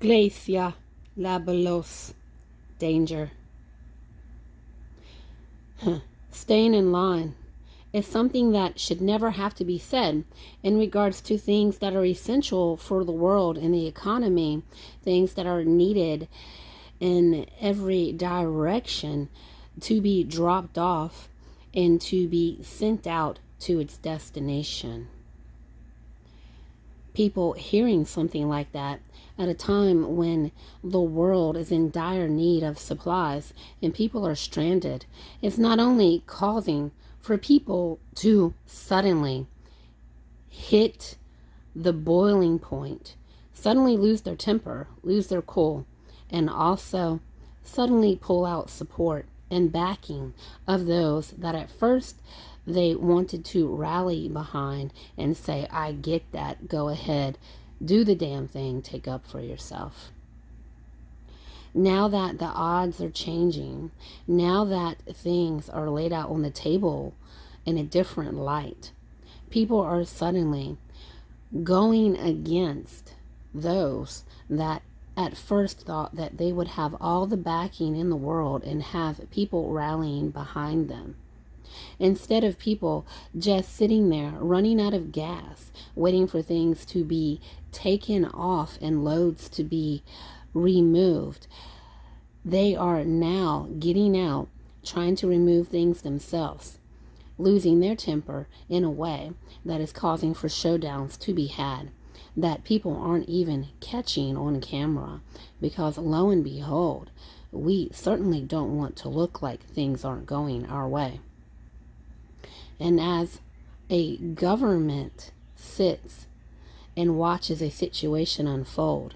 Glacia labelos. Danger. Staying in line is something that should never have to be said in regards to things that are essential for the world and the economy, things that are needed in every direction to be dropped off and to be sent out to its destination. People hearing something like that at a time when the world is in dire need of supplies and people are stranded, it's not only causing for people to suddenly hit the boiling point, suddenly lose their temper, lose their cool, and also suddenly pull out support and backing of those that at first they wanted to rally behind and say, I get that, go ahead, do the damn thing, take up for yourself. Now that the odds are changing, now that things are laid out on the table in a different light, people are suddenly going against those that at first thought that they would have all the backing in the world and have people rallying behind them. Instead of people just sitting there running out of gas, waiting for things to be taken off and loads to be removed, they are now getting out, trying to remove things themselves, losing their temper in a way that is causing for showdowns to be had that people aren't even catching on camera, because lo and behold, we certainly don't want to look like things aren't going our way. And as a government sits and watches a situation unfold,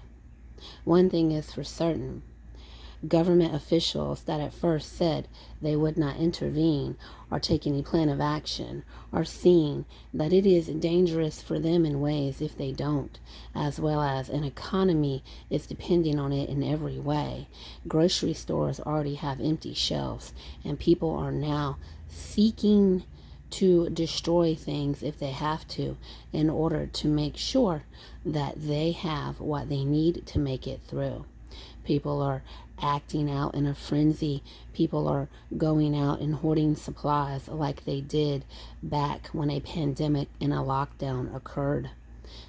one thing is for certain: government officials that at first said they would not intervene or take any plan of action are seeing that it is dangerous for them in ways if they don't, as well as an economy is depending on it in every way. Grocery stores already have empty shelves, and people are now seeking to destroy things if they have to in order to make sure that they have what they need to make it through. People are acting out in a frenzy. People are going out and hoarding supplies like they did back when a pandemic and a lockdown occurred.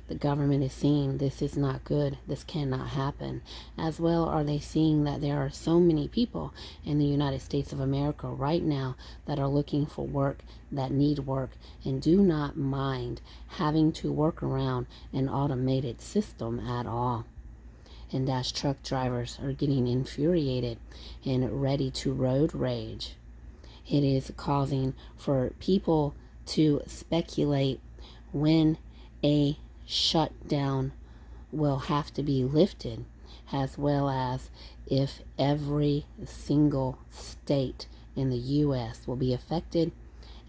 The government is seeing this is not good, this cannot happen. As well are they seeing that there are so many people in the United States of America right now that are looking for work, that need work, and do not mind having to work around an automated system at all. And as truck drivers are getting infuriated and ready to road rage, it is causing for people to speculate when a shutdown will have to be lifted, as well as if every single state in the U.S. will be affected,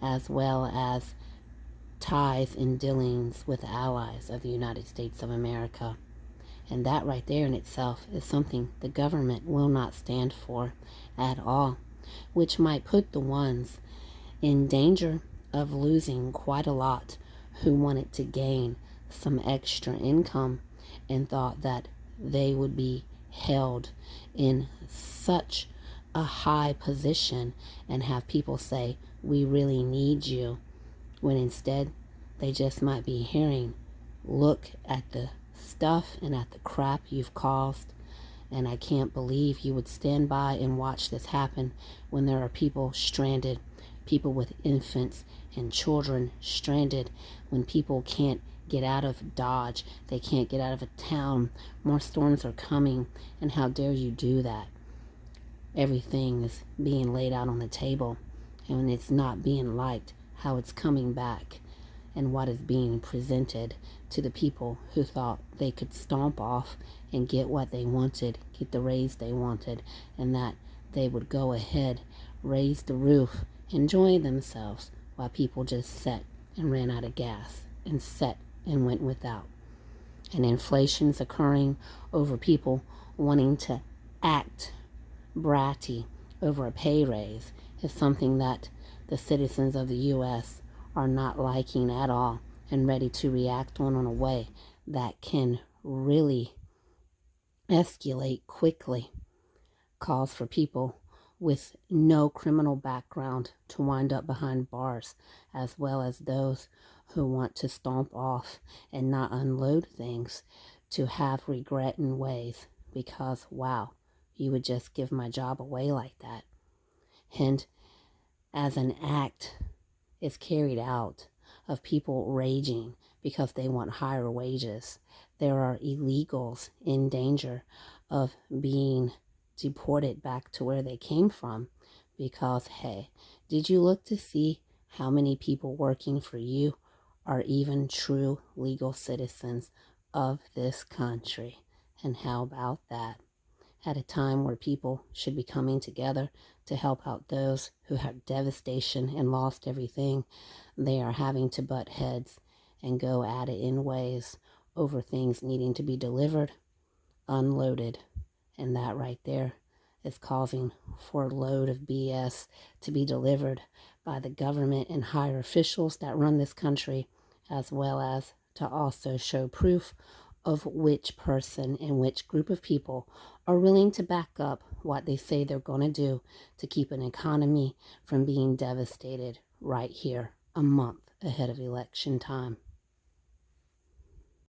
as well as ties and dealings with allies of the United States of America. And that right there in itself is something the government will not stand for at all, which might put the ones in danger of losing quite a lot who wanted to gain some extra income and thought that they would be held in such a high position and have people say, we really need you, when instead they just might be hearing, look at the stuff and at the crap you've caused, and I can't believe you would stand by and watch this happen when there are people stranded, people with infants and children stranded, when people can't get out of Dodge, they can't get out of a town, more storms are coming, and how dare you do that? Everything is being laid out on the table, and when it's not being liked, how it's coming back, and what is being presented to the people who thought they could stomp off and get what they wanted, get the raise they wanted, and that they would go ahead, raise the roof, enjoy themselves, while people just sat and ran out of gas and sat and went without. And inflation's occurring over people wanting to act bratty over a pay raise is something that the citizens of the U.S. are not liking at all and ready to react on in a way that can really escalate quickly, calls for people with no criminal background to wind up behind bars, as well as those who want to stomp off and not unload things to have regret in ways because, wow, you would just give my job away like that. And as an act is carried out of people raging because they want higher wages, there are illegals in danger of being deported back to where they came from because, hey, did you look to see how many people working for you are even true legal citizens of this country? And how about that? At a time where people should be coming together to help out those who have devastation and lost everything, they are having to butt heads and go at it in ways over things needing to be delivered, unloaded, and that right there is causing for a load of BS to be delivered by the government and higher officials that run this country, as well as to also show proof of which person and which group of people are willing to back up what they say they're going to do to keep an economy from being devastated right here a month ahead of election time.